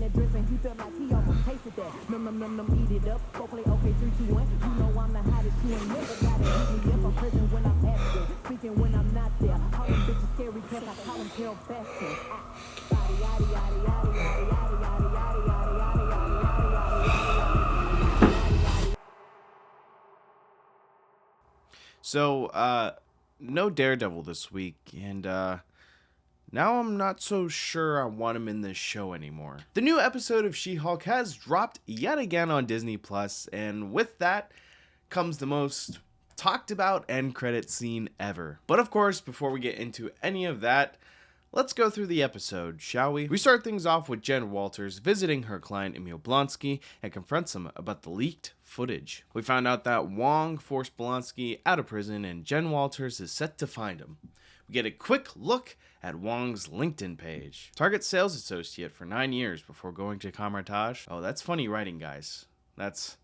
that dress and he felt like he almost tasted that. Num, eat it up. Go play okay, 3, 2, 1. You know I'm the hottest. You ain't never gotta hit me up. I'm present when I'm absent, speaking when I'm not there. All them bitches scary 'cause I call them Carol Baskin. Yada yada yada yada yada yada yada yada yada yada yada. So, no Daredevil this week, and now I'm not so sure I want him in this show anymore. The new episode of She-Hulk has dropped yet again on Disney+, and with that comes the most talked about end credit scene ever. But of course, before we get into any of that, let's go through the episode, shall we? We start things off with Jen Walters visiting her client Emil Blonsky and confronts him about the leaked footage. We found out that Wong forced Blonsky out of prison and Jen Walters is set to find him. We get a quick look at Wong's LinkedIn page. Target sales associate for 9 years before going to Kamertage. Oh, that's funny writing, guys. That's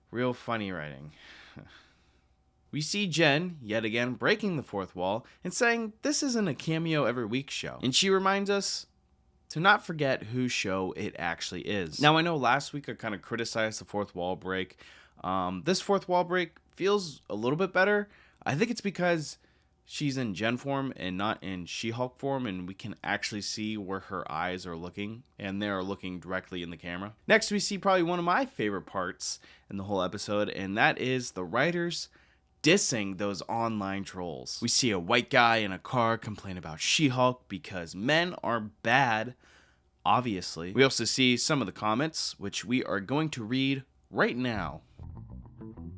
real funny writing. We see Jen, yet again, breaking the fourth wall and saying this isn't a cameo every week show. And she reminds us to not forget whose show it actually is. Now, I know last week I kind of criticized the fourth wall break. This fourth wall break feels a little bit better. I think it's because she's in Jen form and not in She-Hulk form, and we can actually see where her eyes are looking, and they're looking directly in the camera. Next, we see probably one of my favorite parts in the whole episode, and that is the writers dissing those online trolls. We see a white guy in a car complain about She-Hulk because men are bad, obviously. We also see some of the comments, which we are going to read right now.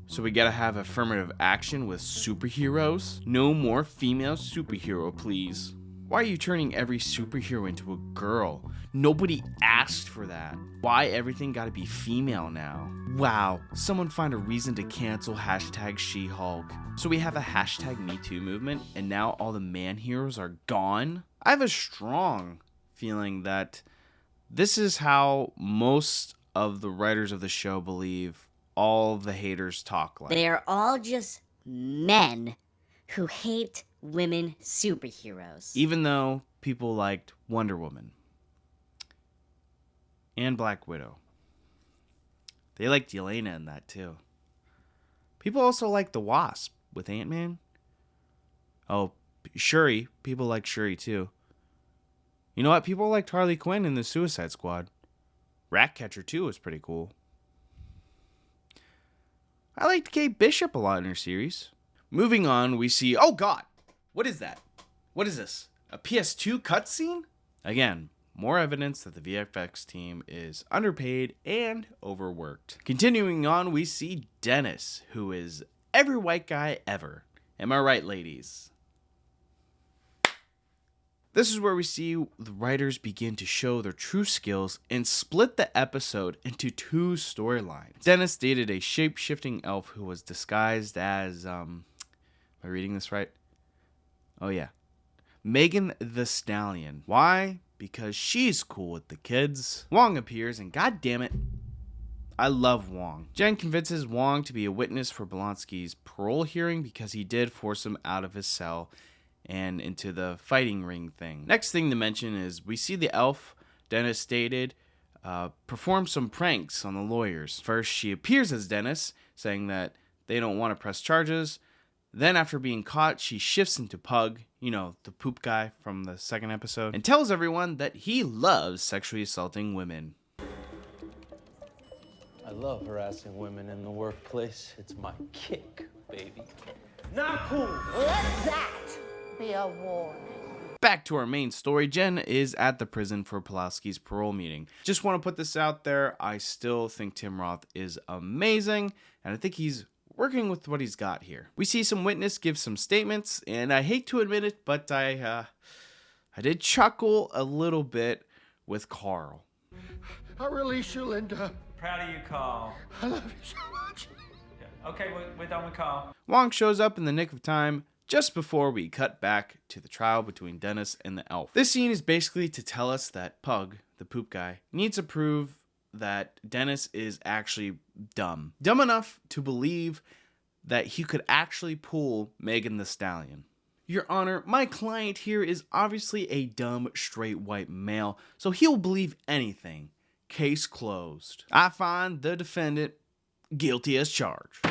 So we gotta have affirmative action with superheroes? No more female superhero, please. Why are you turning every superhero into a girl? Nobody asked for that. Why everything gotta be female now? Wow, someone find a reason to cancel hashtag She-Hulk. So we have a hashtag MeToo movement, and now all the man heroes are gone? I have a strong feeling that this is how most of the writers of the show believe all the haters talk like. They're all just men who hate women superheroes. Even though people liked Wonder Woman and Black Widow. They liked Yelena in that too. People also like the Wasp with Ant-Man. Oh, Shuri. People like Shuri too. You know what? People liked Harley Quinn in the Suicide Squad. Ratcatcher too was pretty cool. I liked Kate Bishop a lot in her series. Moving on, we see... Oh, God! What is that? What is this? A PS2 cutscene? Again, more evidence that the VFX team is underpaid and overworked. Continuing on, we see Dennis, who is every white guy ever. Am I right, ladies? This is where we see the writers begin to show their true skills and split the episode into 2 storylines. Dennis dated a shape-shifting elf who was disguised as, am I reading this right? Oh yeah. Megan the Stallion. Why? Because she's cool with the kids. Wong appears and goddammit, I love Wong. Jen convinces Wong to be a witness for Blonsky's parole hearing because he did force him out of his cell and into the fighting ring thing. Next thing to mention is we see the elf, Dennis stated, perform some pranks on the lawyers. First, she appears as Dennis, saying that they don't want to press charges. Then after being caught, she shifts into Pug, you know, the poop guy from the second episode, and tells everyone that he loves sexually assaulting women. I love harassing women in the workplace. It's my kick, baby. Not cool. Let that be a warning. Back to our main story, Jen is at the prison for Pulaski's parole meeting. Just want to put this out there, I still think Tim Roth is amazing, and I think he's working with what he's got here. We see some witness give some statements, and I hate to admit it, but I did chuckle a little bit with Carl. I'll release you, Linda. Proud of you, Carl. I love you so much. Yeah. Okay, we're done with Carl. Wong shows up in the nick of time, just before we cut back to the trial between Dennis and the elf. This scene is basically to tell us that Pug, the poop guy, needs to prove that Dennis is actually dumb. Dumb enough to believe that he could actually pull Megan the Stallion. Your Honor, my client here is obviously a dumb, straight white male, so he'll believe anything. case closed. I find the defendant guilty as charged.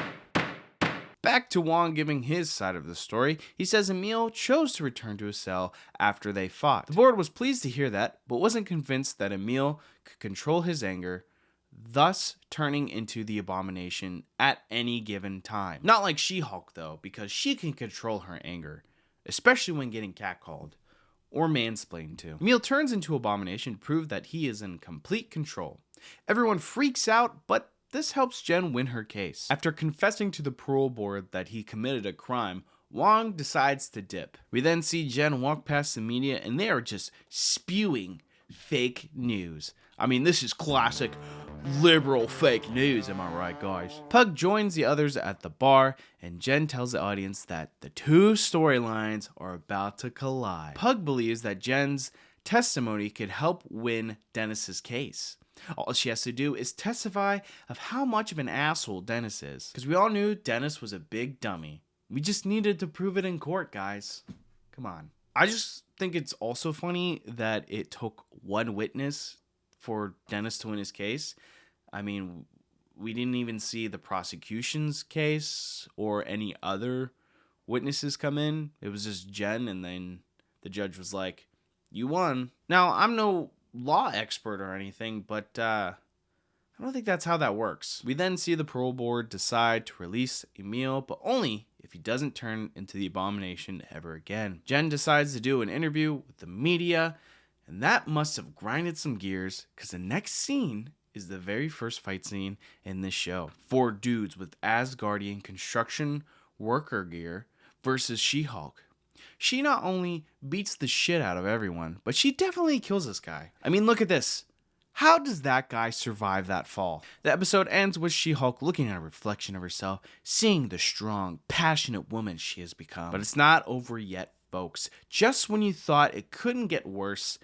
Back to Wong giving his side of the story, he says Emil chose to return to his cell after they fought. The board was pleased to hear that, but wasn't convinced that Emil could control his anger, thus turning into the abomination at any given time. Not like SheHulk though, because she can control her anger, especially when getting catcalled or mansplained to. Emil turns into abomination to prove that he is in complete control. Everyone freaks out, but this helps Jen win her case. After confessing to the parole board that he committed a crime, Wong decides to dip. We then see Jen walk past the media and they are just spewing fake news. I mean, this is classic liberal fake news, am I right, guys? Pug joins the others at the bar, and Jen tells the audience that the two storylines are about to collide. Pug believes that Jen's testimony could help win Dennis's case. All she has to do is testify of how much of an asshole Dennis is. Because we all knew Dennis was a big dummy. We just needed to prove it in court, guys. Come on. I just think it's also funny that it took one witness for Dennis to win his case. I mean, we didn't even see the prosecution's case or any other witnesses come in. It was just Jen, and then the judge was like, you won. Now, I'm no law expert or anything, but I don't think that's how that works. We then see the parole board decide to release Emil, but only if he doesn't turn into the abomination ever again. Jen decides to do an interview with the media, and that must have grinded some gears, because the next scene is the very first fight scene in this show. 4 dudes with Asgardian construction worker gear versus SheHulk. She not only beats the shit out of everyone, but she definitely kills this guy. I mean, look at this. How does that guy survive that fall? The episode ends with SheHulk looking at a reflection of herself, seeing the strong, passionate woman she has become. But it's not over yet, folks. Just when you thought it couldn't get worse,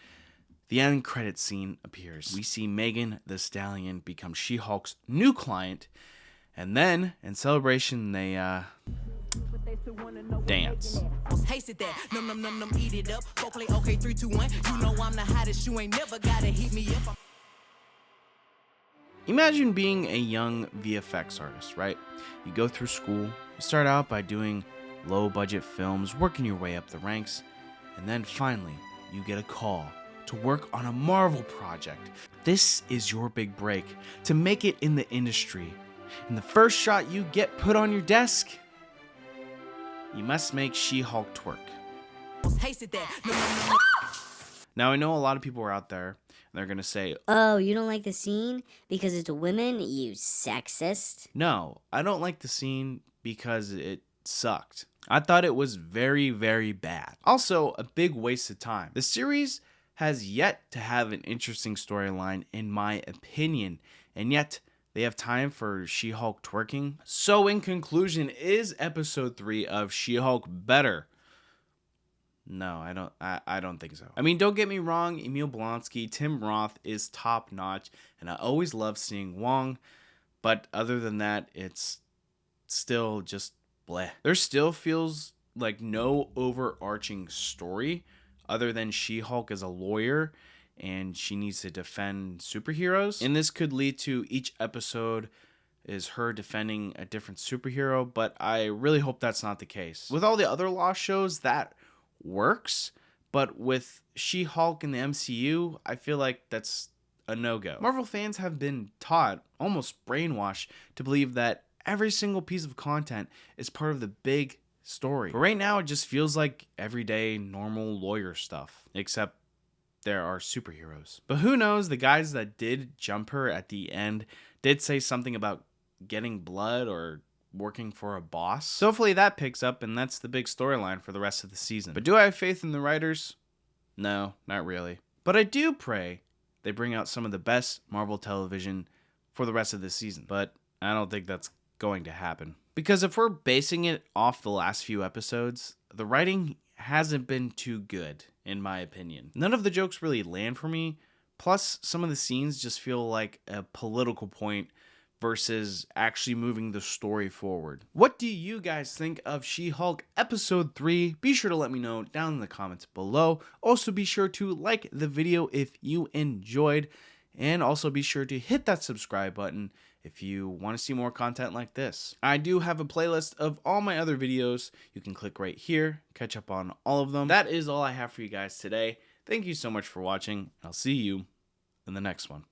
the end credit scene appears. We see Megan the Stallion become SheHulk's new client, and then, in celebration, they, dance. Tasted that. Num num num num, eat it up. Go play okay, 3, 2, 1. You know I'm the hottest. You ain't never gotta heat me up. Imagine being a young VFX artist, right? You go through school, you start out by doing low budget films, working your way up the ranks, and then finally you get a call to work on a Marvel project. This is your big break to make it in the industry. And the first shot you get put on your desk, you must make SheHulk twerk. Now I know a lot of people are out there and they're gonna say, Oh, you don't like the scene because it's women, you sexist? no, I don't like the scene because it sucked. I thought it was very, very bad. Also, a big waste of time. The series has yet to have an interesting storyline in my opinion, and yet they have time for SheHulk twerking. So in conclusion, is episode 3 of SheHulk better? No, I don't think so. I mean, don't get me wrong, Emil Blonsky, Tim Roth is top notch, and I always love seeing Wong, but other than that, it's still just bleh. There still feels like no overarching story other than SheHulk as a lawyer and she needs to defend superheroes. And this could lead to each episode is her defending a different superhero, but I really hope that's not the case. With all the other Law shows, that works, but with SheHulk in the MCU, I feel like that's a no-go. Marvel fans have been taught, almost brainwashed, to believe that every single piece of content is part of the big story. But right now, it just feels like everyday, normal lawyer stuff, except there are superheroes. But who knows, the guys that did jump her at the end did say something about getting blood or working for a boss. So hopefully that picks up, and that's the big storyline for the rest of the season. But do I have faith in the writers? No, not really. But I do pray they bring out some of the best Marvel television for the rest of the season. But I don't think that's going to happen. Because if we're basing it off the last few episodes, the writing hasn't been too good, in my opinion. None of the jokes really land for me, plus some of the scenes just feel like a political point versus actually moving the story forward. What do you guys think of SheHulk episode 3? Be sure to let me know down in the comments below. Also be sure to like the video if you enjoyed, And also be sure to hit that subscribe button if you want to see more content like this. I do have a playlist of all my other videos. You can click right here, catch up on all of them. That is all I have for you guys today. Thank you so much for watching. I'll see you in the next one.